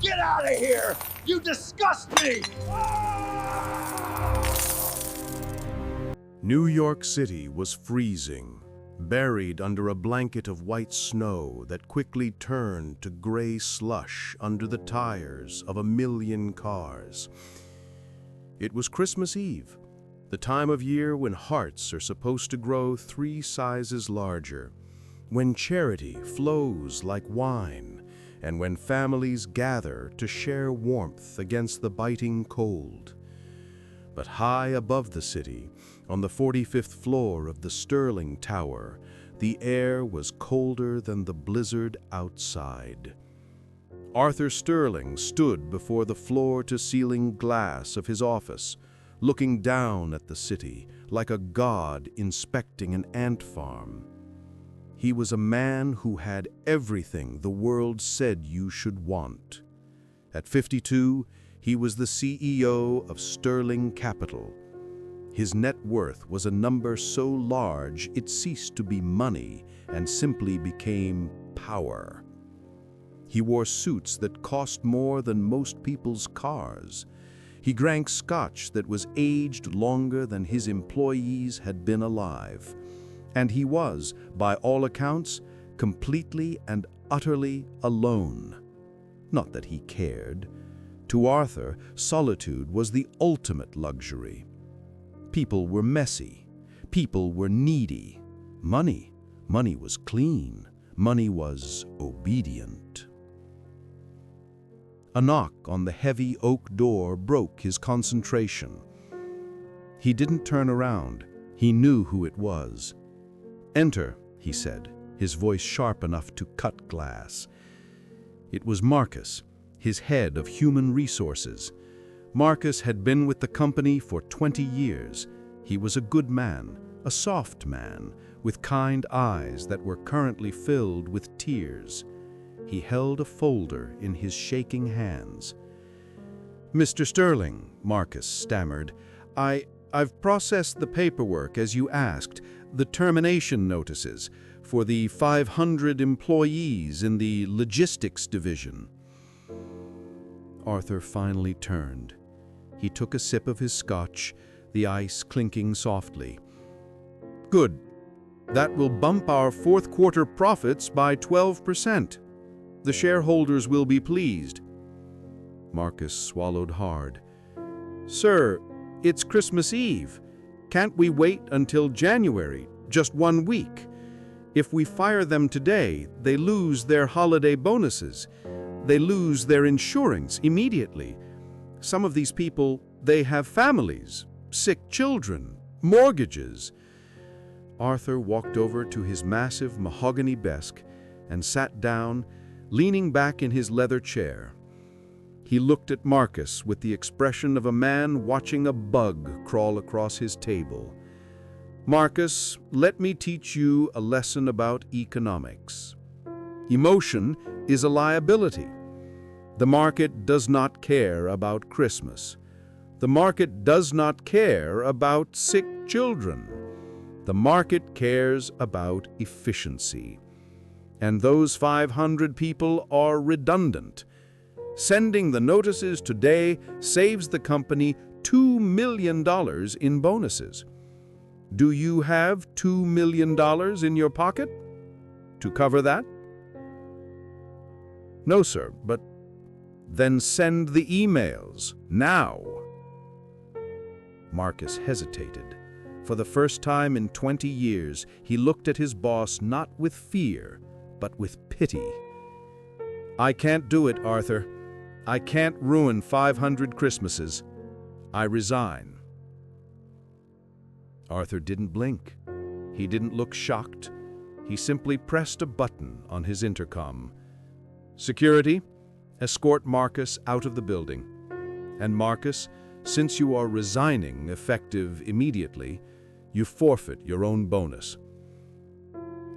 Get out of here! You disgust me! New York City was freezing, buried under a blanket of white snow that quickly turned to gray slush under the tires of 1,000,000 cars. It was Christmas Eve, the time of year when hearts are supposed to grow 3 sizes larger, when charity flows like wine, and when families gather to share warmth against the biting cold. But high above the city, on the 45th floor of the Sterling Tower, the air was colder than the blizzard outside. Arthur Sterling stood before the floor-to-ceiling glass of his office, looking down at the city like a god inspecting an ant farm. He was a man who had everything the world said you should want. At 52, he was the CEO of Sterling Capital. His net worth was a number so large it ceased to be money and simply became power. He wore suits that cost more than most people's cars. He drank scotch that was aged longer than his employees had been alive. And he was, by all accounts, completely and utterly alone. Not that he cared. To Arthur, solitude was the ultimate luxury. People were messy. People were needy. Money was clean. Money was obedient. A knock on the heavy oak door broke his concentration. He didn't turn around. He knew who it was. "Enter," he said, his voice sharp enough to cut glass. It was Marcus, his head of human resources. Marcus had been with the company for 20 years. He was a good man, a soft man, with kind eyes that were currently filled with tears. He held a folder in his shaking hands. "Mr. Sterling," Marcus stammered, I've processed the paperwork as you asked, the termination notices for the 500 employees in the logistics division." Arthur finally turned. He took a sip of his scotch, the ice clinking softly. "Good. That will bump our fourth quarter profits by 12%. The shareholders will be pleased." Marcus swallowed hard. "Sir, it's Christmas Eve. Can't we wait until January, just 1 week? If we fire them today, they lose their holiday bonuses. They lose their insurance immediately. Some of these people, they have families, sick children, mortgages." Arthur walked over to his massive mahogany desk and sat down, leaning back in his leather chair. He looked at Marcus with the expression of a man watching a bug crawl across his table. "Marcus, let me teach you a lesson about economics. Emotion is a liability. The market does not care about Christmas. The market does not care about sick children. The market cares about efficiency. And those 500 people are redundant. Sending the notices today saves the company $2 million in bonuses. Do you have $2 million in your pocket to cover that?" "No, sir, but..." "Then send the emails, now." Marcus hesitated. For the first time in 20 years, he looked at his boss not with fear, but with pity. "I can't do it, Arthur. I can't ruin 500 Christmases. I resign." Arthur didn't blink. He didn't look shocked. He simply pressed a button on his intercom. "Security, escort Marcus out of the building. And Marcus, since you are resigning effective immediately, you forfeit your own bonus.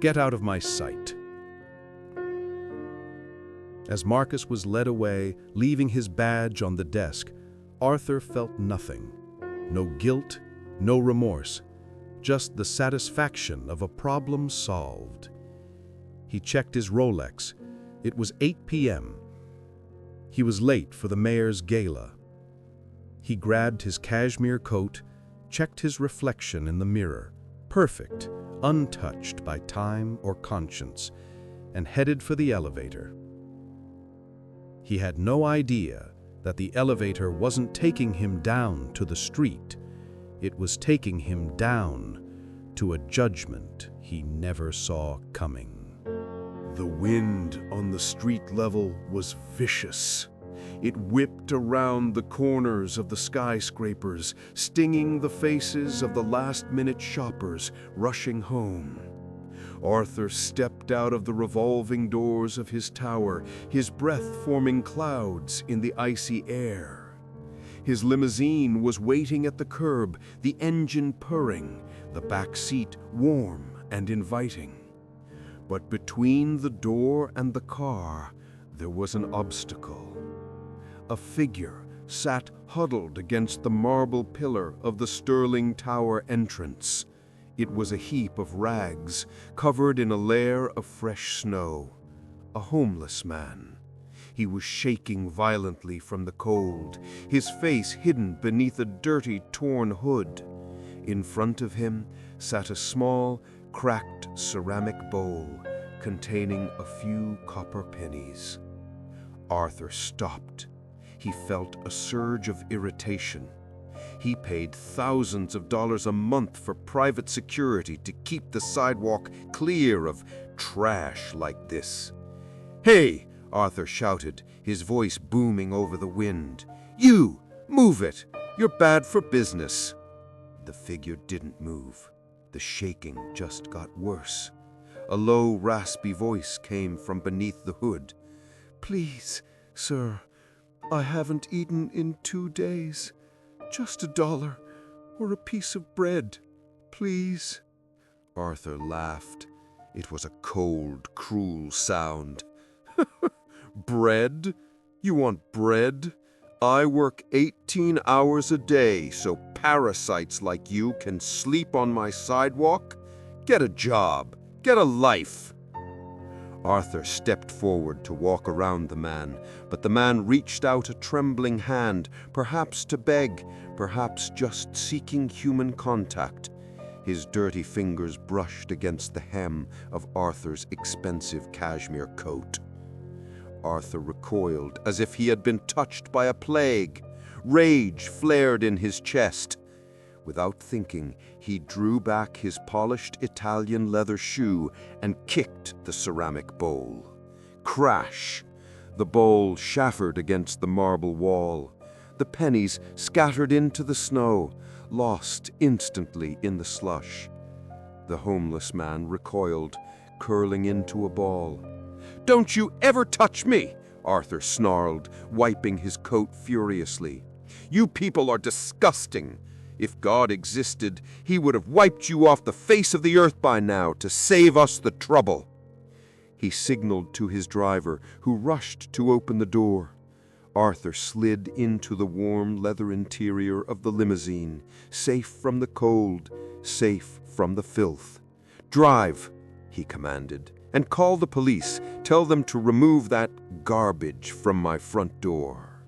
Get out of my sight." As Marcus was led away, leaving his badge on the desk, Arthur felt nothing. No guilt, no remorse, just the satisfaction of a problem solved. He checked his Rolex. It was 8 p.m. He was late for the mayor's gala. He grabbed his cashmere coat, checked his reflection in the mirror, perfect, untouched by time or conscience, and headed for the elevator. He had no idea that the elevator wasn't taking him down to the street. It was taking him down to a judgment he never saw coming. The wind on the street level was vicious. It whipped around the corners of the skyscrapers, stinging the faces of the last-minute shoppers rushing home. Arthur stepped out of the revolving doors of his tower, his breath forming clouds in the icy air. His limousine was waiting at the curb, the engine purring, the back seat warm and inviting. But between the door and the car, there was an obstacle. A figure sat huddled against the marble pillar of the Sterling Tower entrance. It was a heap of rags, covered in a layer of fresh snow. A homeless man. He was shaking violently from the cold, his face hidden beneath a dirty, torn hood. In front of him sat a small, cracked ceramic bowl containing a few copper pennies. Arthur stopped. He felt a surge of irritation. He paid thousands of dollars a month for private security to keep the sidewalk clear of trash like this. "Hey!" Arthur shouted, his voice booming over the wind. "You! Move it! You're bad for business!" The figure didn't move. The shaking just got worse. A low, raspy voice came from beneath the hood. "Please, sir, I haven't eaten in 2 days. Just $1 or a piece of bread, please." Arthur laughed. It was a cold, cruel sound. "Bread? You want bread? I work 18 hours a day so parasites like you can sleep on my sidewalk? Get a job. Get a life." Arthur stepped forward to walk around the man, but the man reached out a trembling hand, perhaps to beg, perhaps just seeking human contact. His dirty fingers brushed against the hem of Arthur's expensive cashmere coat. Arthur recoiled as if he had been touched by a plague. Rage flared in his chest. Without thinking, he drew back his polished Italian leather shoe and kicked the ceramic bowl. Crash! The bowl shattered against the marble wall. The pennies scattered into the snow, lost instantly in the slush. The homeless man recoiled, curling into a ball. "Don't you ever touch me!" Arthur snarled, wiping his coat furiously. "You people are disgusting. If God existed, he would have wiped you off the face of the earth by now to save us the trouble." He signaled to his driver, who rushed to open the door. Arthur slid into the warm leather interior of the limousine, safe from the cold, safe from the filth. "Drive," he commanded, "and call the police. Tell them to remove that garbage from my front door."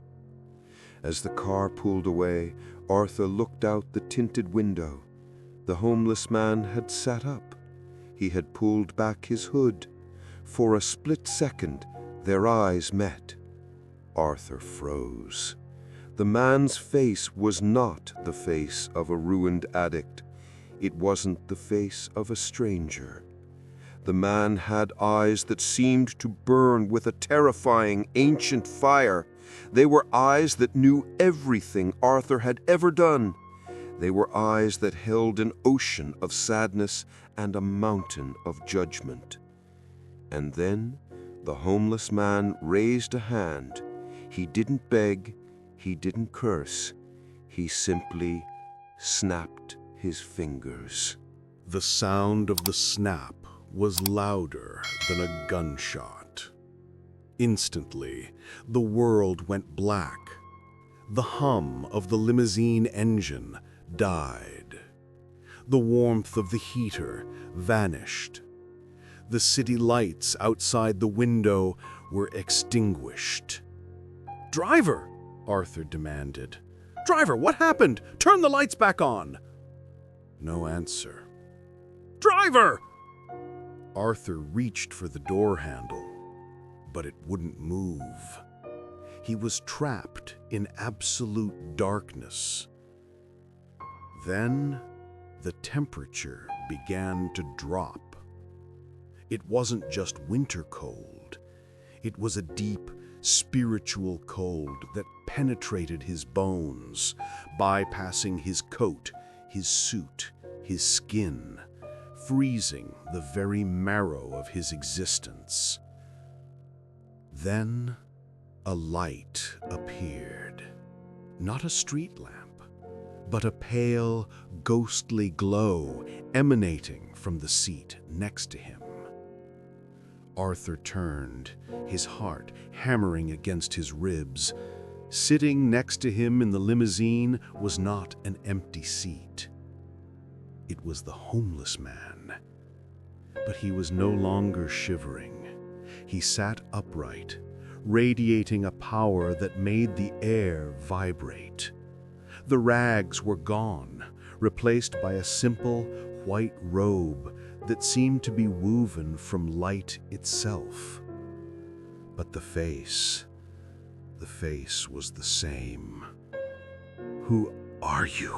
As the car pulled away, Arthur looked out the tinted window. The homeless man had sat up. He had pulled back his hood. For a split second, their eyes met. Arthur froze. The man's face was not the face of a ruined addict. It wasn't the face of a stranger. The man had eyes that seemed to burn with a terrifying, ancient fire. They were eyes that knew everything Arthur had ever done. They were eyes that held an ocean of sadness and a mountain of judgment. And then the homeless man raised a hand. He didn't beg, he didn't curse. He simply snapped his fingers. The sound of the snap was louder than a gunshot. Instantly, the world went black. The hum of the limousine engine died. The warmth of the heater vanished. The city lights outside the window were extinguished. "Driver!" Arthur demanded. "Driver, what happened? Turn the lights back on!" No answer. "Driver!" Arthur reached for the door handle, but it wouldn't move. He was trapped in absolute darkness. Then the temperature began to drop. It wasn't just winter cold. It was a deep, spiritual cold that penetrated his bones, bypassing his coat, his suit, his skin, freezing the very marrow of his existence. Then a light appeared. Not a street lamp, but a pale, ghostly glow emanating from the seat next to him. Arthur turned, his heart hammering against his ribs. Sitting next to him in the limousine was not an empty seat. It was the homeless man. But he was no longer shivering. He sat upright, radiating a power that made the air vibrate. The rags were gone, replaced by a simple white robe that seemed to be woven from light itself. But the face was the same. "Who are you?"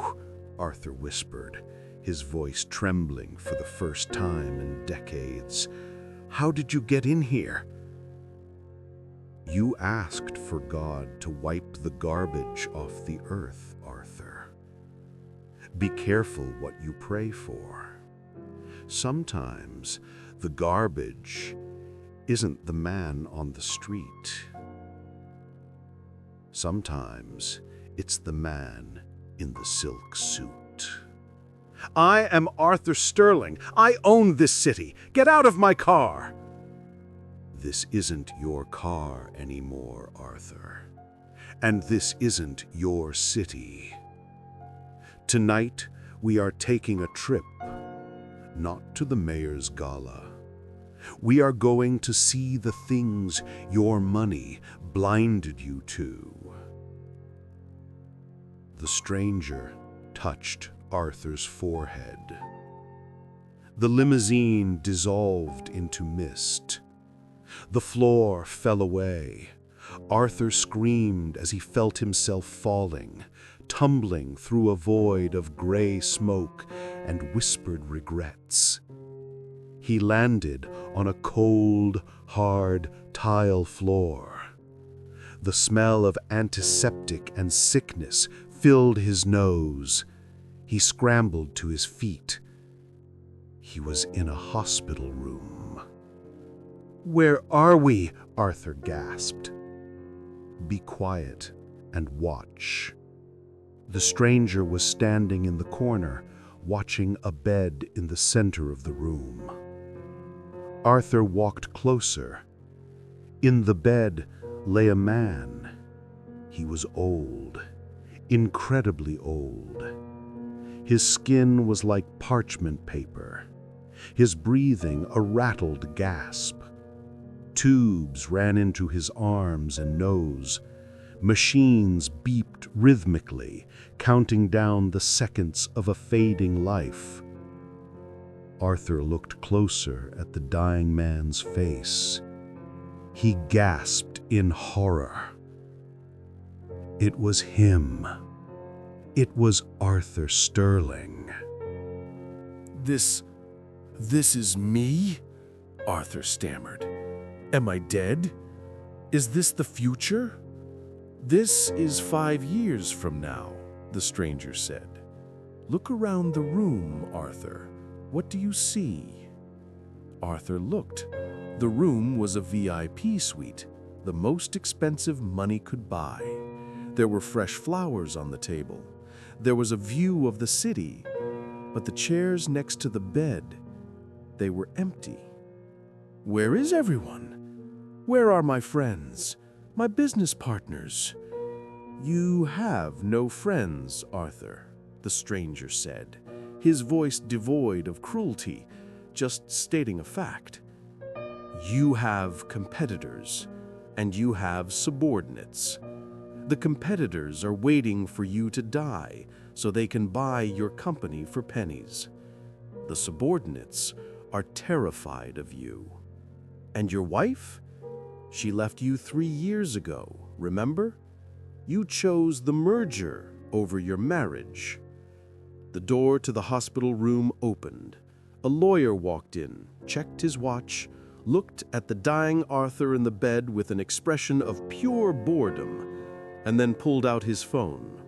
Arthur whispered, his voice trembling for the first time in decades. "How did you get in here?" "You asked for God to wipe the garbage off the earth, Arthur. Be careful what you pray for. Sometimes the garbage isn't the man on the street. Sometimes it's the man in the silk suit." "I am Arthur Sterling. I own this city. Get out of my car!" "This isn't your car anymore, Arthur. And this isn't your city. Tonight, we are taking a trip, not to the mayor's gala. We are going to see the things your money blinded you to." The stranger touched Arthur's forehead. The limousine dissolved into mist. The floor fell away. Arthur screamed as he felt himself falling, tumbling through a void of gray smoke and whispered regrets. He landed on a cold, hard tile floor. The smell of antiseptic and sickness filled his nose. He scrambled to his feet. He was in a hospital room. "Where are we?" Arthur gasped. "Be quiet and watch." The stranger was standing in the corner, watching a bed in the center of the room. Arthur walked closer. In the bed lay a man. He was old, incredibly old. His skin was like parchment paper, his breathing a rattled gasp. Tubes ran into his arms and nose. Machines beeped rhythmically, counting down the seconds of a fading life. Arthur looked closer at the dying man's face. He gasped in horror. It was him. It was Arthur Sterling. This is me?" Arthur stammered. "Am I dead? Is this the future?" "This is 5 years from now," the stranger said. "Look around the room, Arthur. What do you see?" Arthur looked. The room was a VIP suite, the most expensive money could buy. There were fresh flowers on the table. There was a view of the city, but the chairs next to the bed, they were empty. "Where is everyone? Where are my friends, my business partners?" "You have no friends, Arthur," the stranger said, his voice devoid of cruelty, just stating a fact. "You have competitors, and you have subordinates. The competitors are waiting for you to die so they can buy your company for pennies. The subordinates are terrified of you. And your wife? She left you 3 years ago, remember? You chose the merger over your marriage. The door to the hospital room opened. A lawyer walked in, checked his watch, looked at the dying Arthur in the bed with an expression of pure boredom, and then pulled out his phone.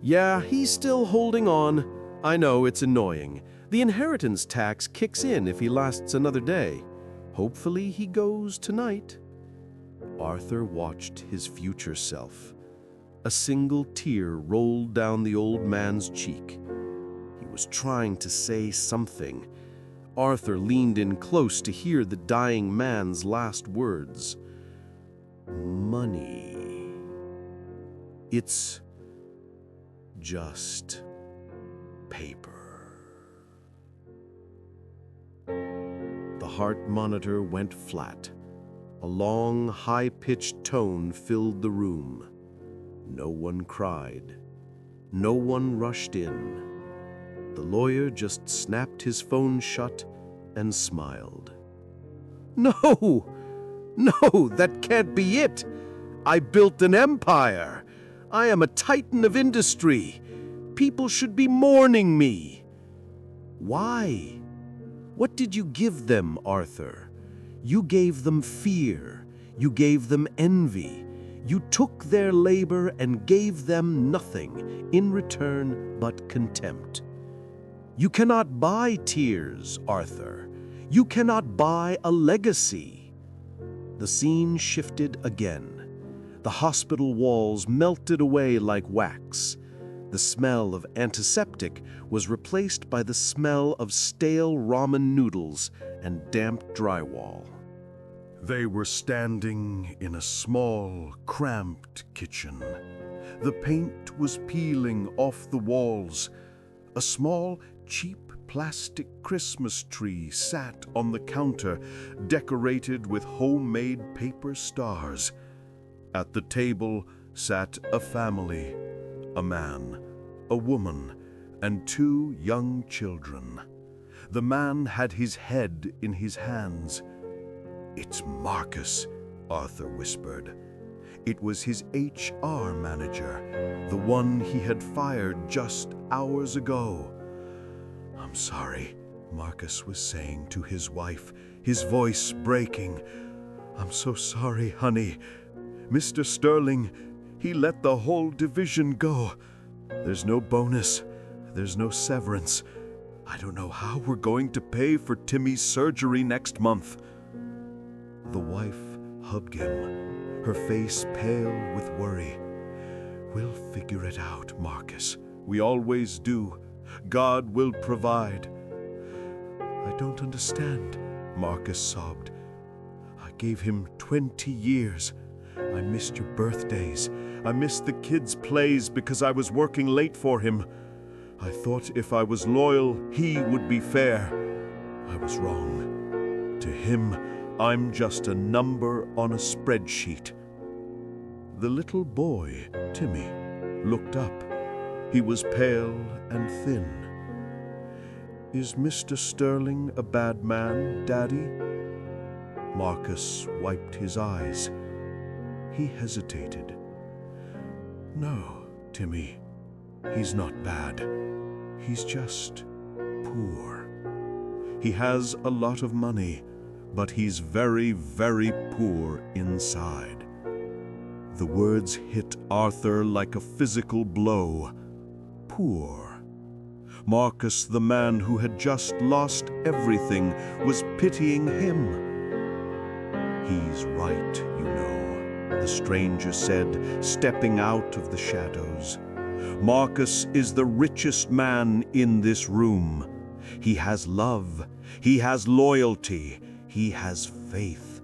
Yeah, he's still holding on. I know, it's annoying. The inheritance tax kicks in if he lasts another day. Hopefully he goes tonight. Arthur watched his future self. A single tear rolled down the old man's cheek. He was trying to say something. Arthur leaned in close to hear the dying man's last words. Money. It's just paper. The heart monitor went flat. A long, high-pitched tone filled the room. No one cried. No one rushed in. The lawyer just snapped his phone shut and smiled. No! No, that can't be it! I built an empire! I am a titan of industry! People should be mourning me! Why? What did you give them, Arthur? You gave them fear. You gave them envy. You took their labor and gave them nothing in return but contempt. You cannot buy tears, Arthur. You cannot buy a legacy. The scene shifted again. The hospital walls melted away like wax. The smell of antiseptic was replaced by the smell of stale ramen noodles and damp drywall. They were standing in a small, cramped kitchen. The paint was peeling off the walls. A small, cheap plastic Christmas tree sat on the counter, decorated with homemade paper stars. At the table sat a family, a man, a woman, and 2 young children. The man had his head in his hands. "It's Marcus," Arthur whispered. It was his HR manager, the one he had fired just hours ago. "I'm sorry," Marcus was saying to his wife, his voice breaking. "I'm so sorry, honey. Mr. Sterling, he let the whole division go. There's no bonus. There's no severance. I don't know how we're going to pay for Timmy's surgery next month." The wife hugged him, her face pale with worry. "We'll figure it out, Marcus. We always do. God will provide." "I don't understand," Marcus sobbed. "I gave him 20 years. I missed your birthdays. I missed the kids' plays because I was working late for him. I thought if I was loyal, he would be fair. I was wrong. To him, I'm just a number on a spreadsheet." The little boy, Timmy, looked up. He was pale and thin. "Is Mr. Sterling a bad man, Daddy?" Marcus wiped his eyes. He hesitated. "No, Timmy, he's not bad. He's just poor. He has a lot of money, but he's very, very poor inside." The words hit Arthur like a physical blow. Poor. Marcus, the man who had just lost everything, was pitying him. "He's right, you know," the stranger said, stepping out of the shadows. "Marcus is the richest man in this room. He has love. He has loyalty. He has faith.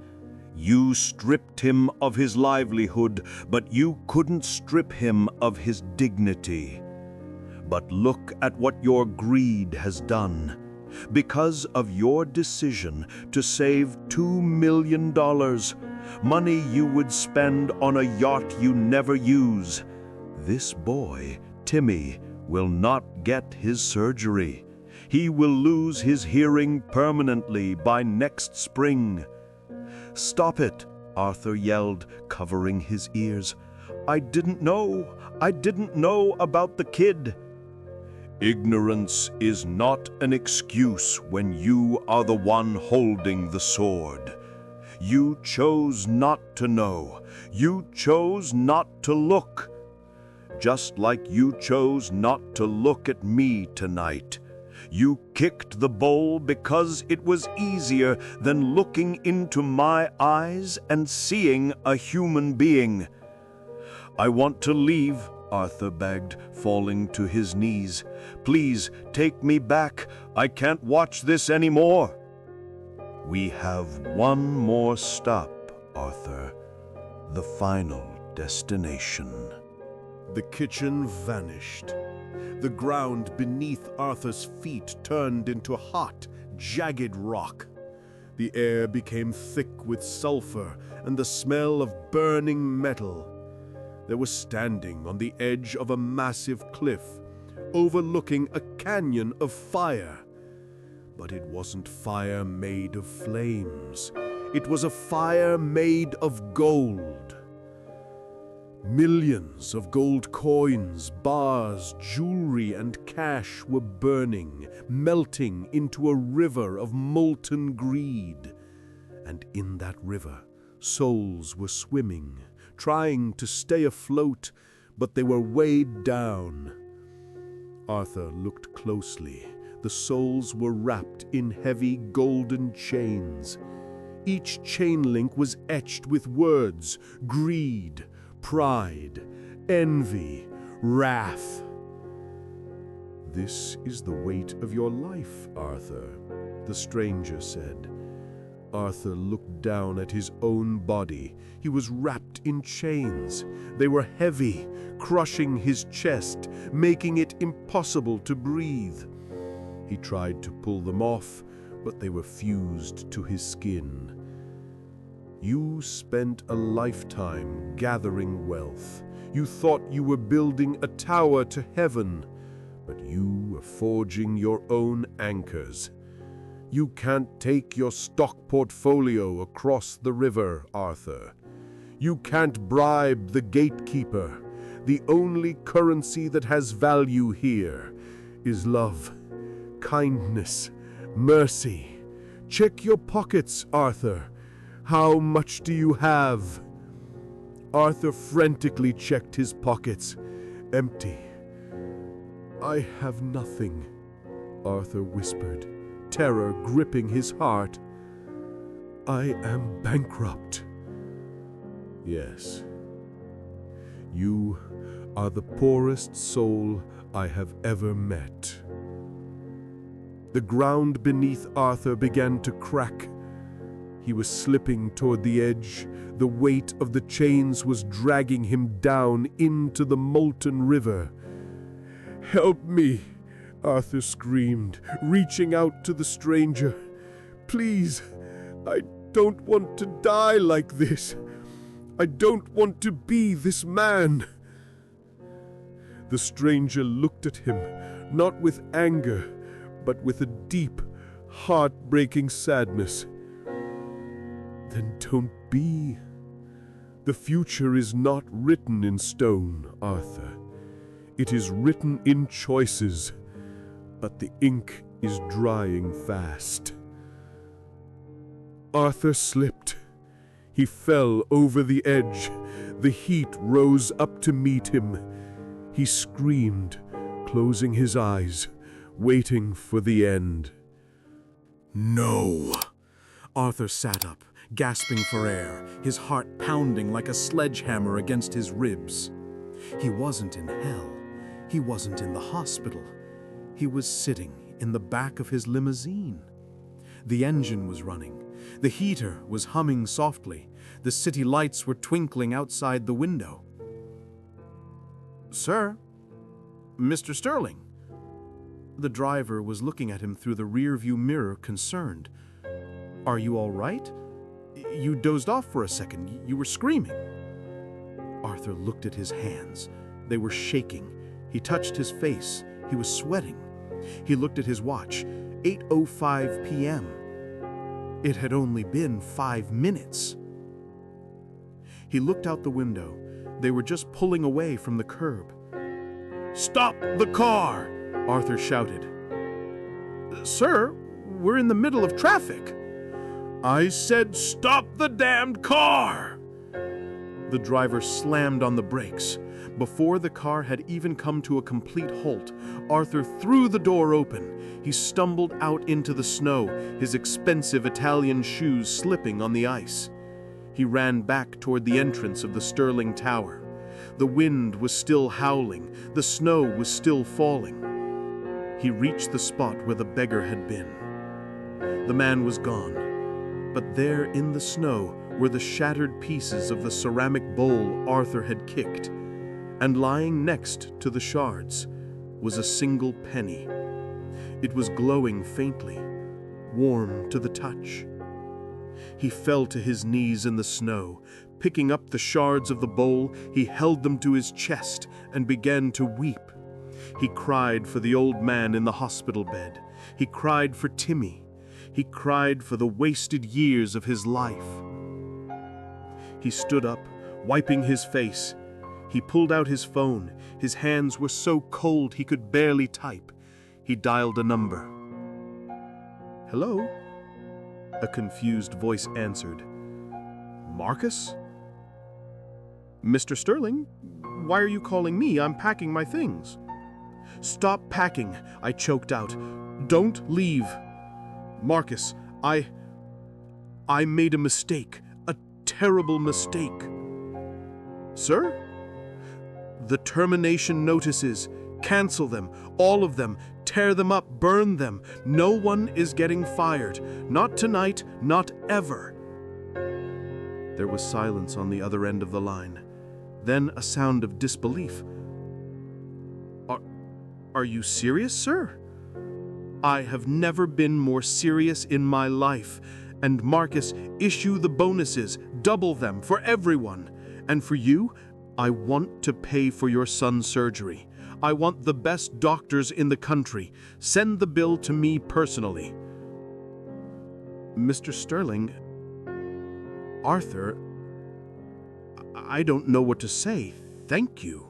You stripped him of his livelihood, but you couldn't strip him of his dignity. But look at what your greed has done. because of your decision to save $2 million, money you would spend on a yacht you never use. This boy, Timmy, will not get his surgery. He will lose his hearing permanently by next spring." "Stop it," Arthur yelled, covering his ears. I didn't know about the kid." "Ignorance is not an excuse when you are the one holding the sword. You chose not to know. You chose not to look. Just like you chose not to look at me tonight. You kicked the bowl because it was easier than looking into my eyes and seeing a human being." "I want to leave," Arthur begged, falling to his knees. "Please take me back. I can't watch this anymore." "We have one more stop, Arthur. The final destination." The kitchen vanished. The ground beneath Arthur's feet turned into hot, jagged rock. The air became thick with sulfur and the smell of burning metal. They were standing on the edge of a massive cliff, overlooking a canyon of fire. But it wasn't fire made of flames. It was a fire made of gold. Millions of gold coins, bars, jewelry, and cash were burning, melting into a river of molten greed. And in that river, souls were swimming, trying to stay afloat, but they were weighed down. Arthur looked closely. The souls were wrapped in heavy golden chains. Each chain link was etched with words: greed, pride, envy, wrath. "This is the weight of your life, Arthur," the stranger said. Arthur looked down at his own body. He was wrapped in chains. They were heavy, crushing his chest, making it impossible to breathe. He tried to pull them off, but they were fused to his skin. "You spent a lifetime gathering wealth. You thought you were building a tower to heaven, but you were forging your own anchors. You can't take your stock portfolio across the river, Arthur. You can't bribe the gatekeeper. The only currency that has value here is love, kindness, mercy. Check your pockets, Arthur. How much do you have?" Arthur frantically checked his pockets. Empty. "I have nothing," Arthur whispered, terror gripping his heart. "I am bankrupt." "Yes. You are the poorest soul I have ever met." The ground beneath Arthur began to crack. He was slipping toward the edge. The weight of the chains was dragging him down into the molten river. "Help me!" Arthur screamed, reaching out to the stranger. "Please, I don't want to die like this. I don't want to be this man." The stranger looked at him, not with anger, but with a deep, heartbreaking sadness. "Then don't be. The future is not written in stone, Arthur. It is written in choices, but the ink is drying fast." Arthur slipped. He fell over the edge. The heat rose up to meet him. He screamed, closing his eyes, waiting for the end. "No!" Arthur sat up, gasping for air, his heart pounding like a sledgehammer against his ribs. He wasn't in hell. He wasn't in the hospital. He was sitting in the back of his limousine. The engine was running. The heater was humming softly. The city lights were twinkling outside the window. "Sir? Mr. Sterling?" The driver was looking at him through the rearview mirror, concerned. "Are you all right? You dozed off for a second. You were screaming." Arthur looked at his hands. They were shaking. He touched his face. He was sweating. He looked at his watch. 8:05 p.m. It had only been 5 minutes. He looked out the window. They were just pulling away from the curb. "Stop the car!" Arthur shouted. "Sir, we're in the middle of traffic." "I said stop the damned car!" The driver slammed on the brakes. Before the car had even come to a complete halt, Arthur threw the door open. He stumbled out into the snow, his expensive Italian shoes slipping on the ice. He ran back toward the entrance of the Sterling Tower. The wind was still howling. The snow was still falling. He reached the spot where the beggar had been. The man was gone, but there in the snow were the shattered pieces of the ceramic bowl Arthur had kicked, and lying next to the shards was a single penny. It was glowing faintly, warm to the touch. He fell to his knees in the snow. Picking up the shards of the bowl, he held them to his chest and began to weep. He cried for the old man in the hospital bed. He cried for Timmy. He cried for the wasted years of his life. He stood up, wiping his face. He pulled out his phone. His hands were so cold he could barely type. He dialed a number. "Hello?" A confused voice answered. "Marcus?" "Mr. Sterling, why are you calling me? I'm packing my things." "Stop packing," I choked out. "Don't leave. Marcus, I made a mistake, a terrible mistake." "Sir?" "The termination notices. Cancel them, all of them. Tear them up, burn them. No one is getting fired. Not tonight, not ever." There was silence on the other end of the line. Then a sound of disbelief. Are you serious, sir?" "I have never been more serious in my life. And Marcus, issue the bonuses, double them for everyone. And for you, I want to pay for your son's surgery. I want the best doctors in the country. Send the bill to me personally." "Mr. Sterling, Arthur, I don't know what to say. Thank you.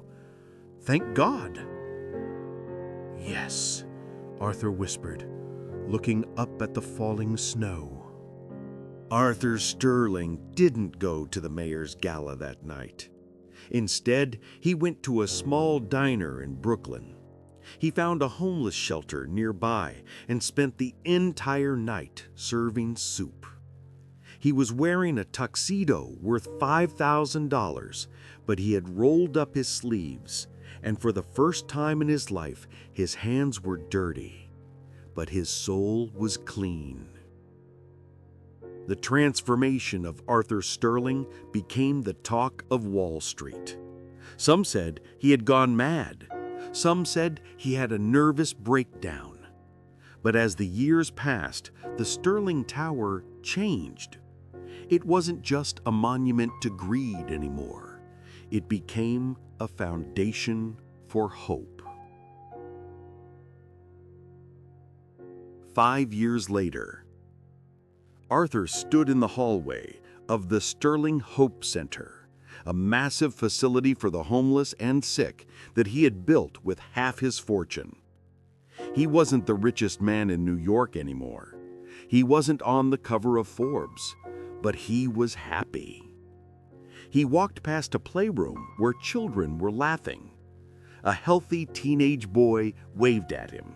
Thank God." "Yes," Arthur whispered, looking up at the falling snow. Arthur Sterling didn't go to the mayor's gala that night. Instead, he went to a small diner in Brooklyn. He found a homeless shelter nearby and spent the entire night serving soup. He was wearing a tuxedo worth $5,000, but he had rolled up his sleeves, and for the first time in his life, his hands were dirty, but his soul was clean. The transformation of Arthur Sterling became the talk of Wall Street. Some said he had gone mad. Some said he had a nervous breakdown. But as the years passed, the Sterling Tower changed. It wasn't just a monument to greed anymore. It became a foundation for hope. 5 years later, Arthur stood in the hallway of the Sterling Hope Center, a massive facility for the homeless and sick that he had built with half his fortune. He wasn't the richest man in New York anymore. He wasn't on the cover of Forbes, but he was happy. He walked past a playroom where children were laughing. A healthy teenage boy waved at him.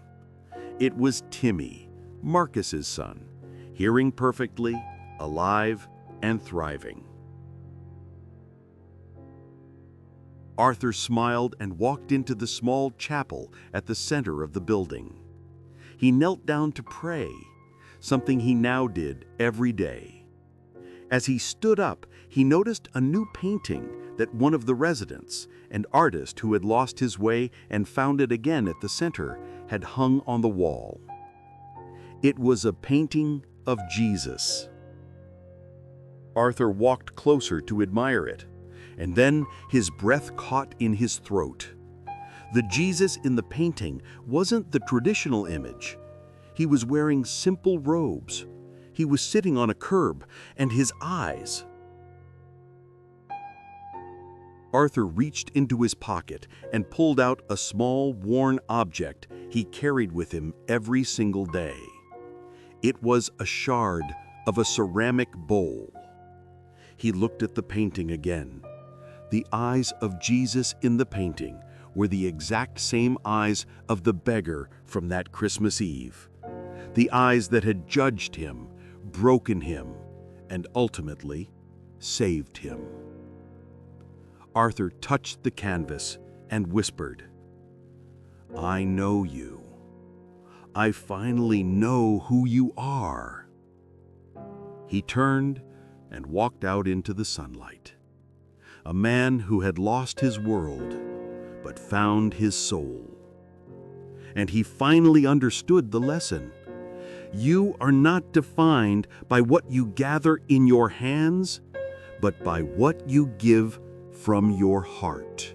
It was Timmy, Marcus's son, hearing perfectly, alive, and thriving. Arthur smiled and walked into the small chapel at the center of the building. He knelt down to pray, something he now did every day. As he stood up, he noticed a new painting that one of the residents, an artist who had lost his way and found it again at the center, had hung on the wall. It was a painting of Jesus. Arthur walked closer to admire it, and then his breath caught in his throat. The Jesus in the painting wasn't the traditional image. He was wearing simple robes. He was sitting on a curb, and his eyes. Arthur reached into his pocket and pulled out a small, worn object he carried with him every single day. It was a shard of a ceramic bowl. He looked at the painting again. The eyes of Jesus in the painting were the exact same eyes of the beggar from that Christmas Eve. The eyes that had judged him, broken him, and ultimately saved him. Arthur touched the canvas and whispered, "I know you. I finally know who you are." He turned and walked out into the sunlight. A man who had lost his world, but found his soul. And he finally understood the lesson. You are not defined by what you gather in your hands, but by what you give from your heart.